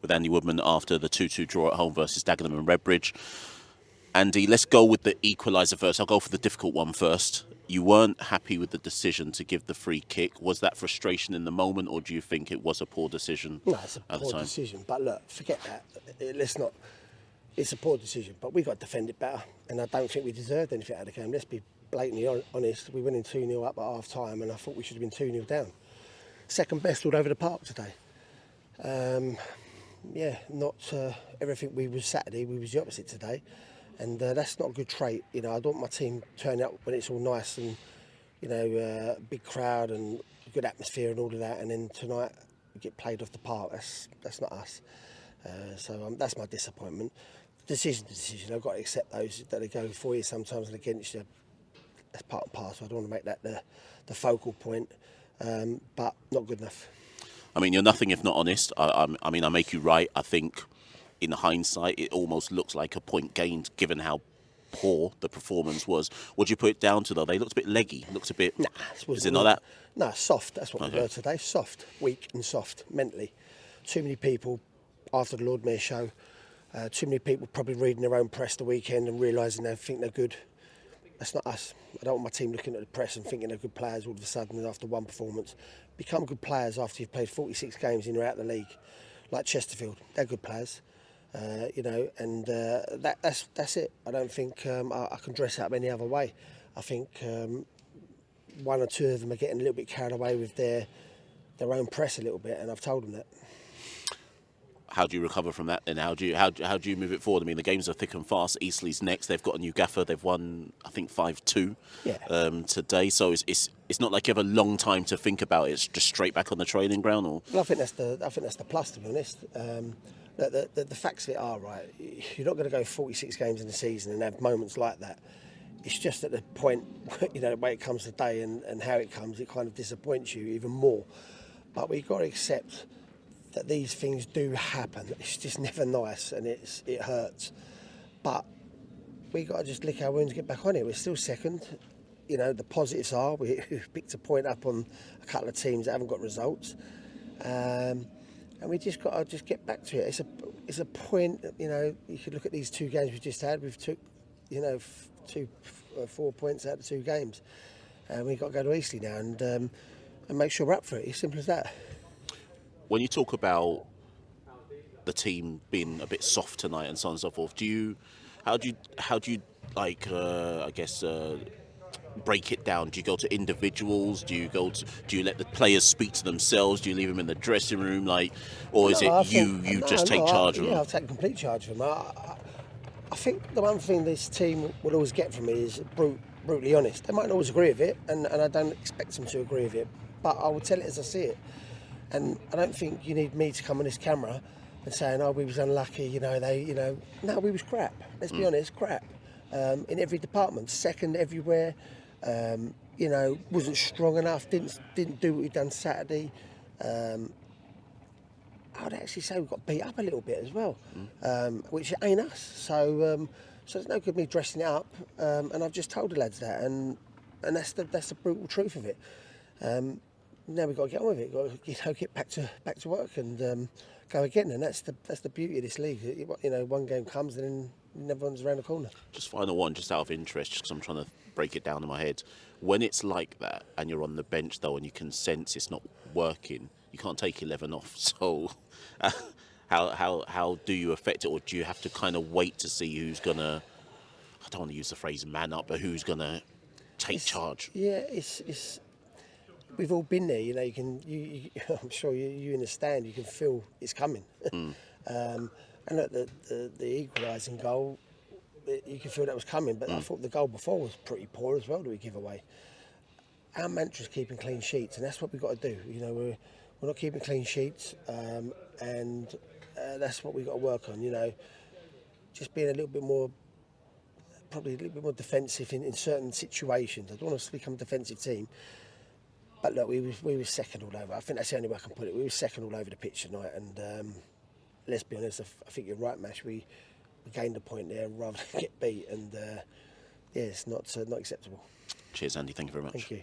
with Andy Woodman after the 2-2 draw at home versus Dagenham and Redbridge. Andy, let's go with the equaliser first. I'll go for the difficult one first. You weren't happy with the decision to give the free kick. Was that frustration in the moment, or do you think it was a poor decision? No, it's a poor decision. But look, forget that. Let's not. It's a poor decision, but we've got to defend it better. And I don't think we deserved anything out of the game. Let's be blatantly honest. We went in 2-0 up at half time, and I thought we should have been 2-0 down. Second best all over the park today. Not everything we was Saturday. We was the opposite today. And that's not a good trait. I don't want my team turning up when it's all nice and, big crowd and good atmosphere and all of that. And then tonight we get played off the park. That's not us. So that's my disappointment. Decision. I've got to accept those that they go for you sometimes and against you. That's part and parcel. I don't want to make that the focal point, but not good enough. I mean, you're nothing if not honest. I make you right. I think, in hindsight, it almost looks like a point gained given how poor the performance was. What do you put it down to, though? They looked a bit leggy. Looked a bit... Nah, is it not that? No, soft. That's what we were today. Soft. Weak and soft, mentally. Too many people, after the Lord Mayor show, too many people probably reading their own press the weekend and realising they think they're good. That's not us. I don't want my team looking at the press and thinking they're good players all of a sudden after one performance. Become good players after you've played 46 games and you're out of the league. Like Chesterfield. They're good players. That's it. I don't think I can dress it up any other way. I think one or two of them are getting a little bit carried away with their own press a little bit, and I've told them that. How do you recover from that? And how do you move it forward? I mean, the games are thick and fast. Eastleigh's next. They've got a new gaffer. They've won, I think, 5-2 today. So it's not like you have a long time to think about it. It's just straight back on the training ground. Or well, I think that's the plus, to be honest. The facts of it are right. You're not going to go 46 games in the season and have moments like that. It's just at the point, the way it comes today and how it comes, it kind of disappoints you even more. But we've got to accept that these things do happen. It's just never nice and it hurts. But we got to just lick our wounds and get back on it. We're still second. The positives are we've picked a point up on a couple of teams that haven't got results. And we just got to get back to it. It's a point. You could look at these two games we just had. We've took, 4 points out of 2 games, and we've got to go to Eastleigh now and make sure we're up for it. It's simple as that. When you talk about the team being a bit soft tonight and so on and so forth, how do you break it down? Do you go to individuals? Do you let the players speak to themselves? Do you leave them in the dressing room, or is it you just take charge of them? Yeah, I'll take complete charge of them. I think the one thing this team will always get from me is brutally honest. They might not always agree with it, and I don't expect them to agree with it, but I will tell it as I see it. And I don't think you need me to come on this camera and saying, "Oh, we was unlucky." No, we was crap. Let's be honest, crap. In every department, second everywhere. Wasn't strong enough. Didn't do what we'd done Saturday. I would actually say we got beat up a little bit as well, which ain't us. So there's no good me dressing it up. And I've just told the lads that, and that's the brutal truth of it. Now we've got to get on with it. We've got to get back to work and go again. And that's the beauty of this league. One game comes and then another one's around the corner. Just final one, just out of interest, because I'm trying to break it down in my head. When it's like that, and you're on the bench though, and you can sense it's not working, you can't take 11 off. So, how do you affect it, or do you have to kind of wait to see who's gonna? I don't want to use the phrase "man up," but who's gonna take charge? Yeah, it's. We've all been there, you can. I'm sure you in the stand, you can feel it's coming. And look, the equalising goal, you can feel that was coming. But I thought the goal before was pretty poor as well that we give away. Our mantra's keeping clean sheets, and that's what we've got to do. We're not keeping clean sheets, and that's what we've got to work on. Just being a little bit more, probably a little bit more defensive in certain situations. I don't want us to become a defensive team. But look, we were second all over. I think that's the only way I can put it. We were second all over the pitch tonight, and let's be honest, I think you're right, Mash. We gained a point there rather than get beat, and it's not acceptable. Cheers, Andy. Thank you very much. Thank you.